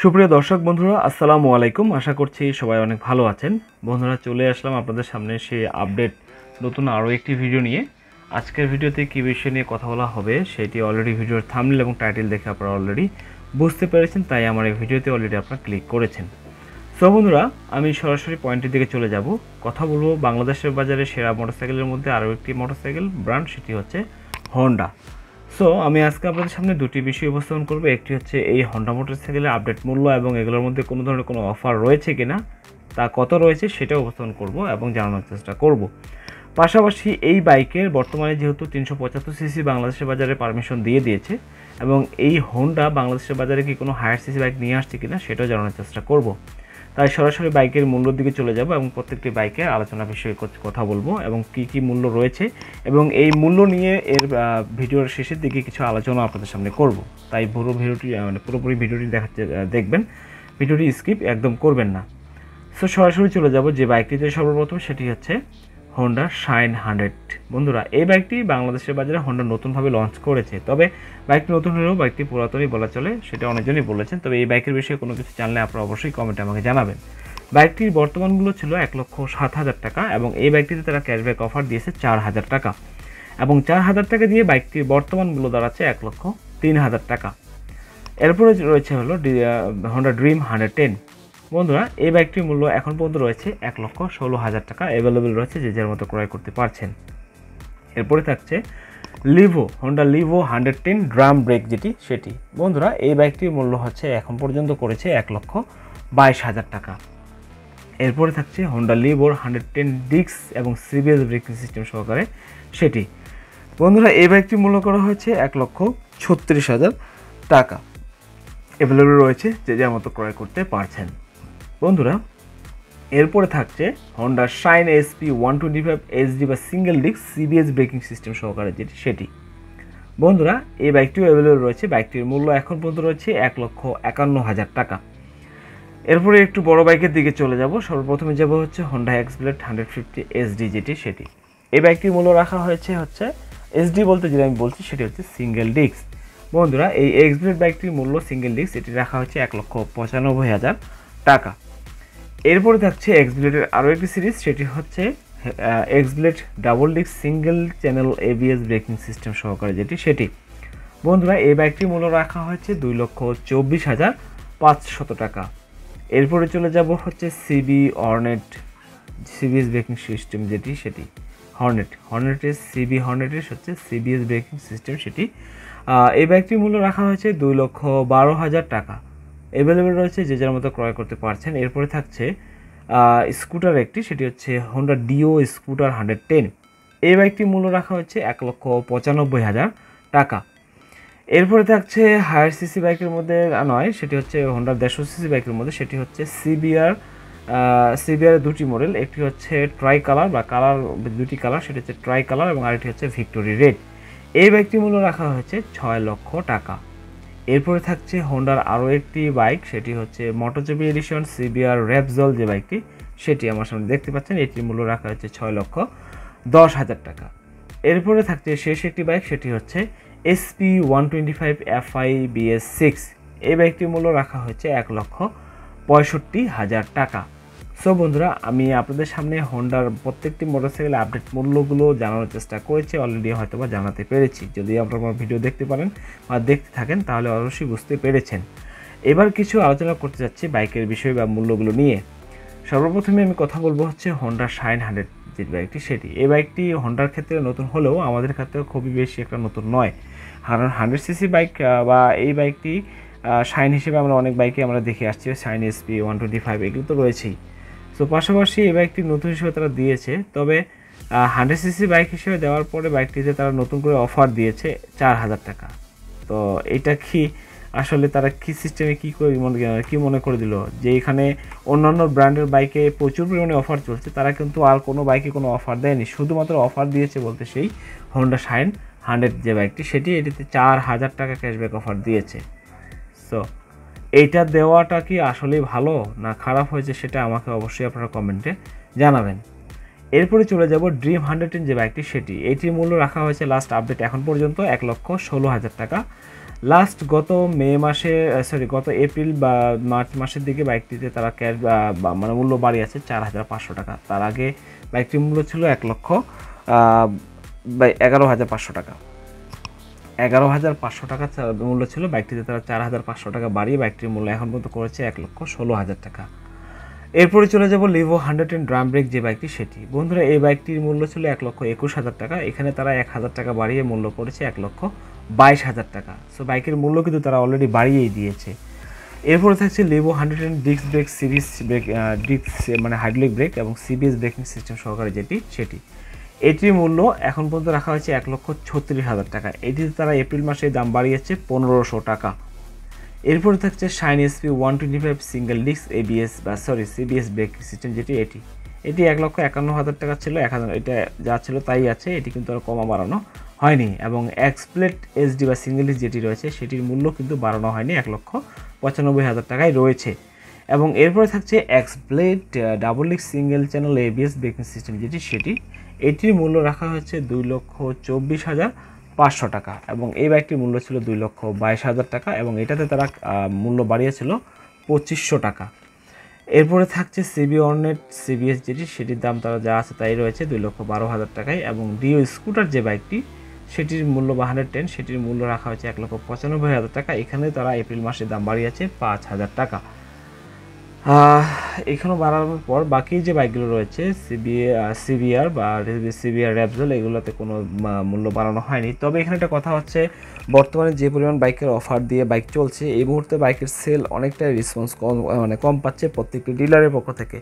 সুপ্রিয় দর্শক বন্ধুরা, আসসালামু আলাইকুম। আশা করছি সবাই অনেক ভালো আছেন। বন্ধুরা, চলে আসলাম আপনাদের সামনে সেই আপডেট নতুন আরও একটি ভিডিও নিয়ে। আজকের ভিডিওতে কী বিষয় নিয়ে কথা বলা হবে সেটি অলরেডি ভিডিওর থাম্বনেল এবং টাইটেল দেখে আপনারা অলরেডি বুঝতে পেরেছেন, তাই আমার এই ভিডিওতে অলরেডি আপনারা ক্লিক করেছেন। সো বন্ধুরা, আমি সরাসরি পয়েন্টের দিকে চলে যাব। কথা বলবো বাংলাদেশের বাজারে সেরা মোটরসাইকেলের মধ্যে আরও একটি মোটরসাইকেল ব্র্যান্ড, সেটি হচ্ছে হন্ডা। সো আমি আজকে আপনাদের সামনে দুটি বিষয় উপস্থাপন করব। একটি হচ্ছে এই হন্ডা মোটরসাইকেলের আপডেট মূল্য এবং এগুলোর মধ্যে কোনো ধরনের কোনো অফার রয়েছে কিনা, তা কত রয়েছে সেটা উপস্থাপন করব এবং জানানোর চেষ্টা করব। পাশাপাশি এই বাইকের বর্তমানে যেহেতু 375 সিসি বাংলাদেশের বাজারে পারমিশন দিয়ে দিয়েছে এবং এই হন্ডা বাংলাদেশের বাজারে কি কোনো হায়ার সিসি বাইক নিয়ে আসছে কিনা সেটাও জানানোর চেষ্টা করব। তাই সরাসরি বাইকের মূল্যের দিকে চলে যাব এবং প্রত্যেকটি বাইকের আলোচনা বিষয়ে কথা বলবো এবং কি কি মূল্য রয়েছে এবং এই মূল্য নিয়ে এর ভিডিওর শেষের দিকে কিছু আলোচনা আপনাদের সামনে করব। তাই পুরোপুরি ভিডিওটি দেখবেন, ভিডিওটি স্কিপ একদম করবেন না। সো সরাসরি চলে যাব যে বাইকটিতে সর্বপ্রথম, সেটি হচ্ছে হন্ডা শাইন 100। বন্ধুরা, এই বাইকটি বাংলাদেশের বাজারে হন্ডা নতুনভাবে লঞ্চ করেছে। তবে বাইকটি নতুন হলেও বাইকটি পুরাতনই বলা চলে, সেটা অনেকজনই বলেছেন। তবে এই বাইকের বিষয়ে কোনো কিছু জানলে আপনারা অবশ্যই কমেন্টে আমাকে জানাবেন। বাইকটির বর্তমান মূল্য ছিল 1,07,000 টাকা এবং এই বাইকটিতে তারা ক্যাশব্যাক অফার দিয়েছে 4,000 টাকা এবং 4,000 টাকা দিয়ে বাইকটির বর্তমান মূল্য দাঁড়াচ্ছে 1,03,000 টাকা। এরপরে রয়েছে হলো হন্ডা ড্রিম 110। বন্ধুরা, এই বাইকটির মূল্য এখন পর্যন্ত রয়েছে 1,16,000 টাকা। অ্যাভেলেবেল রয়েছে, যে যার মতো ক্রয় করতে পারছেন। এরপরে থাকছে হন্ডা লিভো 110 ড্রাম ব্রেক, সেটি। বন্ধুরা, এই বাইকটির মূল্য হচ্ছে এখন পর্যন্ত করেছে 1,22,000 টাকা। এরপরে থাকছে হন্ডা লিভোর 110 ডিস্ক এবং সিবিএস ব্রেকিং সিস্টেম সহকারে, সেটি। বন্ধুরা, এই বাইকটির মূল্য করা হয়েছে 1,36,000 টাকা। অ্যাভেলেবেল রয়েছে, যে যার মতো ক্রয় করতে পারছেন। বন্ধুরা, এরপরে থাকছে হন্ডা শাইন এসপি 125 এইচডি বা single disc CBS braking system সহকারে, সেটি। বন্ধুরা, এই বাইকটিও অ্যাভেলেবেল রয়েছে। বাইকটির মূল্য এখন পর্যন্ত রয়েছে 1,51,000 টাকা। এরপরে একটু বড় বাইকের দিকে চলে যাব। সর্বপ্রথমে যাব হচ্ছে হন্ডা এক্সব্লেড 150 এসডি, সেটি। এই বাইকটির মূল্য রাখা হয়েছে এসডি বলতে যেটা আমি বলছি সেটি হচ্ছে সিঙ্গেল ডিস্ক। বন্ধুরা, এই এক্সব্লেড বাইকটির মূল্য সিঙ্গেল ডিস্ক, এটি রাখা হচ্ছে 1,95,000 টাকা। এরপরে থাকছে এক্সব্লেডের আরও একটি সিরিজ, সেটি হচ্ছে X-Blade double disc single channel ABS braking system সহকারে, সেটি। বন্ধুরা, এই বাইকটির মূল্য রাখা হয়েছে 2,24,500 টাকা। এরপরে চলে যাব হচ্ছে সিবিএস ব্রেকিং সিস্টেম, সেটি। হর্নেটের হচ্ছে সিবিএস ব্রেকিং সিস্টেম, সেটি। এই বাইকটির মূল্য রাখা হয়েছে 2,12,000 টাকা। অ্যাভেলেবেল রয়েছে, যে যার মতো ক্রয় করতে পারছেন। এরপরে থাকছে স্কুটার একটি, সেটি হচ্ছে হন্ডা ডিও স্কুটার 110। এই বাইকটির মূল্য রাখা হচ্ছে 1,95,000 টাকা। এরপরে থাকছে হায়ার সিসি বাইকের মধ্যে নয়, সেটি হচ্ছে হন্ডার 150 সিসি বাইকের মধ্যে, সেটি হচ্ছে সিবিআর দুটি মডেল। একটি হচ্ছে ট্রাই কালার বা দুটি কালার, সেটি হচ্ছে ট্রাই কালার এবং আরেকটি হচ্ছে ভিক্টোরি রেড। এই বাইকটির মূল্য রাখা হয়েছে 6 লক্ষ টাকা। এরপরে থাকছে হন্ডার আরও একটি বাইক, সেটি হচ্ছে মোটোজিপি এডিশন সিবিআর র্যাপজল, যে বাইকটি, সেটি আমার সামনে দেখতে পাচ্ছেন। এটির মূল্য রাখা হচ্ছে 6,10,000 টাকা। এরপরে থাকছে শেষ একটি বাইক, সেটি হচ্ছে এসপি 125 FI BS6। এই বাইকটির মূল্য রাখা হচ্ছে 1,65,000 টাকা। সো বন্ধুরা, আমি আপনাদের সামনে হন্ডার প্রত্যেকটি মোটরসাইকেলের আপডেট মূল্যগুলো জানানোর চেষ্টা করেছি, অলরেডি হয়তো বা জানাতে পেরেছি। যদি আপনারা আমার ভিডিও দেখতে পারেন বা দেখতে থাকেন তাহলে অবশ্যই বুঝতে পেরেছেন। এবার কিছু আলোচনা করতে যাচ্ছি বাইকের বিষয় বা মূল্যগুলো নিয়ে। সর্বপ্রথমে আমি কথা বলবো হচ্ছে হন্ডা শাইন 100, যে বাইকটি, সেটি। এই বাইকটি হন্ডার ক্ষেত্রে নতুন হলেও আমাদের ক্ষেত্রে খুবই বেশি একটা নতুন নয়। 100 সিসি বাইক বা এই বাইকটি শাইন হিসেবে আমরা অনেক বাইকে আমরা দেখে আসছি, শাইন এসপি 125 এগুলো তো রয়েছেই। সো পাশাপাশি এই বাইকটি নতুন হিসেবে তারা দিয়েছে। তবে 100 সিসি বাইক হিসেবে দেওয়ার পরে বাইকটিতে তারা নতুন করে অফার দিয়েছে 4,000 টাকা। তো এটা কি আসলে তারা কি সিস্টেমে কি মনে করে দিল যে এখানে অন্যান্য ব্র্যান্ডের বাইকে প্রচুর পরিমাণে অফার চলছে, তারা কিন্তু আর কোনো বাইকে কোনো অফার দেয়নি, শুধুমাত্র অফার দিয়েছে বলতে সেই হন্ডা শাইন 100 যে বাইকটি, এটিতে 4,000 টাকা ক্যাশব্যাক অফার দিয়েছে। সো এইটা দেওয়াটা কি আসলেই ভালো না খারাপ হয়েছে সেটা আমাকে অবশ্যই আপনারা কমেন্টে জানাবেন। এরপরে চলে যাব ড্রিম 110 যে বাইকটি, সেটি। এটির মূল্য রাখা হয়েছে লাস্ট আপডেট এখন পর্যন্ত 1,16,000 টাকা। লাস্ট গত মে মাসে গত এপ্রিল বা মার্চ মাসের দিকে বাইকটিতে তারা ক্যাশ মানে মূল্য বাড়িয়েছে 4,500 টাকা। তার আগে বাইকটির মূল্য ছিল 11,500 টাকা। 11,500 টাকা মূল্য ছিল বাইকটিতে, তারা 4,500 টাকা বাড়িয়ে বাইকটির মূল্য এখন পর্যন্ত করেছে 1,16,000 টাকা। এরপরে চলে যাব লিভো 110 ড্রাম ব্রেক যে বাইকটি সেটি। বন্ধুরা এই বাইকটির মূল্য ছিল 1,21,000 টাকা, এখানে তারা 1,000 টাকা বাড়িয়ে মূল্য করেছে 1,22,000 টাকা। সো বাইকের মূল্য কিন্তু তারা অলরেডি বাড়িয়েই দিয়েছে। এরপরে থাকছে Livo 110 disc brake series brake, disc মানে হাইড্রোলিক ব্রেক এবং সিবিএস ব্রেকিং সিস্টেম সহকারে যেটি সেটি। এটির মূল্য এখন পর্যন্ত রাখা হয়েছে 1,36,000 টাকা। এটিতে তারা এপ্রিল মাসে দাম বাড়িয়েছে 1,500 টাকা। এরপরে থাকছে shine SP 125 single disc CBS braking system যেটি এটি 1,51,000 টাকা ছিল। এটা যা ছিল তাই আছে, এটি কিন্তু আর কমা বাড়ানো হয়নি। এবং এক্সপ্লেট এসডি বা সিঙ্গেল ডিস্ক যেটি রয়েছে সেটির মূল্য কিন্তু বাড়ানো হয়নি, 1,95,000 টাকায় রয়েছে। এবং এরপরে থাকছে এক্সপ্লেট double disc single channel ABS braking system যেটি সেটি, এটির মূল্য রাখা হচ্ছে 2,24,500 টাকা এবং এই বাইকটির মূল্য ছিল 2,22,000 টাকা এবং এটাতে তারা মূল্য বাড়িয়েছিল 2,500 টাকা। এরপরে থাকছে সিবি অর্নেট সিবিএস যেটি, সেটির দাম তারা যা আছে তাই রয়েছে 2,12,000 টাকায়। এবং ডিও স্কুটার যে বাইকটি সেটির মূল্য 110, সেটির মূল্য রাখা হয়েছে 1,95,000 টাকা। এখানে তারা এপ্রিল মাসে দাম বাড়িয়েছে 5,000 টাকা। এখানেও বাড়ানোর পর বাকি যে বাইকগুলো রয়েছে সিবিআর বা সিবিআর র্যাপজল, এগুলোতে কোনো মূল্য বাড়ানো হয়নি। তবে এখানে একটা কথা হচ্ছে, বর্তমানে যে পরিমাণ বাইকের অফার দিয়ে বাইক চলছে, এই মুহূর্তে বাইকের সেল অনেকটাই রেসপন্স কম পাচ্ছে প্রত্যেকটি ডিলারের পক্ষ থেকে।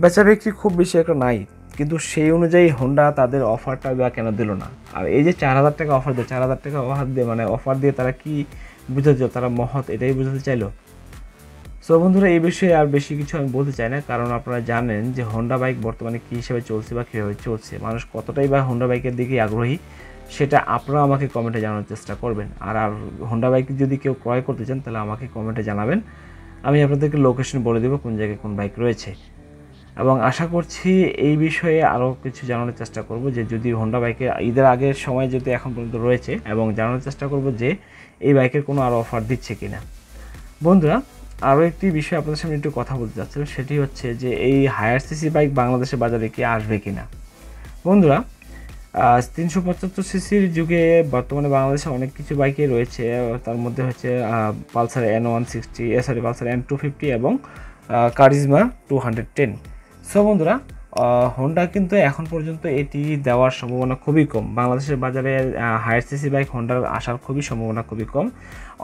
বেচা বিক্রি খুব বেশি একটা নাই, কিন্তু সেই অনুযায়ী হোন্ডা তাদের অফারটা বা কেন দিল না? আর এই যে 4,000 টাকা অফার দেয়, 4,000 টাকা অফার দিয়ে তারা কি বুঝাতে, তারা মহৎ এটাই বুঝাতে চাইলো? সো বন্ধুরা এই বিষয়ে আর বেশি কিছু আমি বলতে চাই না, কারণ আপনারা জানেন যে হোন্ডা বাইক বর্তমানে কী হিসেবে চলছে বা কীভাবে চলছে, মানুষ কতটাই বা হোন্ডা বাইকের দিকে আগ্রহী সেটা আপনারা আমাকে কমেন্টে জানানোর চেষ্টা করবেন। আর হোন্ডা বাইক যদি কেউ ক্রয় করতে চান তাহলে আমাকে কমেন্টে জানাবেন, আমি আপনাদেরকে লোকেশন বলে দেবো কোন জায়গায় কোন বাইক রয়েছে। এবং আশা করছি এই বিষয়ে আরও কিছু জানানোর চেষ্টা করব, যে যদি হোন্ডা বাইকের ঈদের আগের সময় যদি এখন পর্যন্ত রয়েছে, এবং জানানোর চেষ্টা করব যে এই বাইকের কোনো আরও অফার দিচ্ছে কিনা। বন্ধুরা আরও একটি বিষয় আপনাদের সামনে একটু কথা বলতে চাচ্ছিলাম, সেটি হচ্ছে যে এই হায়ার সিসি বাইক বাংলাদেশের বাজারে কি আসবে কিনা। বন্ধুরা 375 সিসির যুগে বর্তমানে বাংলাদেশে অনেক কিছু বাইকে রয়েছে, তার মধ্যে হচ্ছে পালসার N160 পালসার N250 এবং কারিজমা 210। সো বন্ধুরা হোন্ডা কিন্তু এখন পর্যন্ত এটি দেওয়ার সম্ভাবনা খুবই কম, বাংলাদেশের বাজারে হায়ার সিসি বাইক হোন্ডার আসার সম্ভাবনা খুবই কম।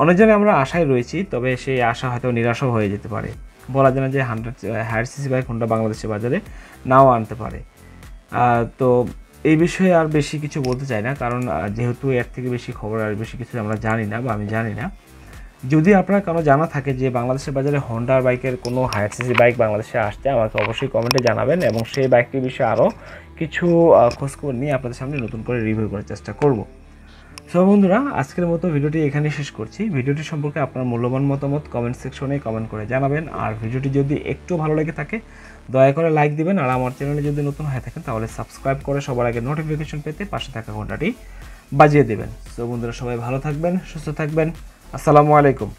অনেকজনে আমরা আশায় রয়েছি, তবে সেই আশা হয়তো নিরাশও হয়ে যেতে পারে, বলা যায় না যে হায়ার সিসি বাইক হোন্ডা বাংলাদেশের বাজারে নাও আনতে পারে। তো এই বিষয়ে আর বেশি কিছু বলতে চাই না, কারণ যেহেতু এর থেকে বেশি খবর আর বেশি কিছু আমরা জানি না বা আমি জানি না। যদি আপনার কারো জানা থাকে যে বাংলাদেশের বাজারে হোন্ডার বাইকের কোনো হায়ার সিসি বাইক বাংলাদেশে আসছে, আমাকে অবশ্যই কমেন্টে জানাবেন এবং সেই বাইকটির বিষয়ে আরও কিছু খোঁজখবর নিয়ে আপনাদের সামনে নতুন করে রিভিউ করার চেষ্টা করব। সো বন্ধুরা আজকের মতো ভিডিওটি এখানেই শেষ করছি। ভিডিওটি সম্পর্কে আপনার মূল্যবান মতামত কমেন্ট সেকশনে কমেন্ট করে জানাবেন। আর ভিডিওটি যদি একটু ভালো লেগে থাকে দয়া করে লাইক দিবেন, আর আমার চ্যানেলে যদি নতুন হয়ে থাকেন তাহলে সাবস্ক্রাইব করে সবার আগে নোটিফিকেশন পেতে পাশে থাকা ঘন্টাটি বাজিয়ে দেবেন। সো বন্ধুরা সবাই ভালো থাকবেন, সুস্থ থাকবেন, আসসালামু আলাইকুম।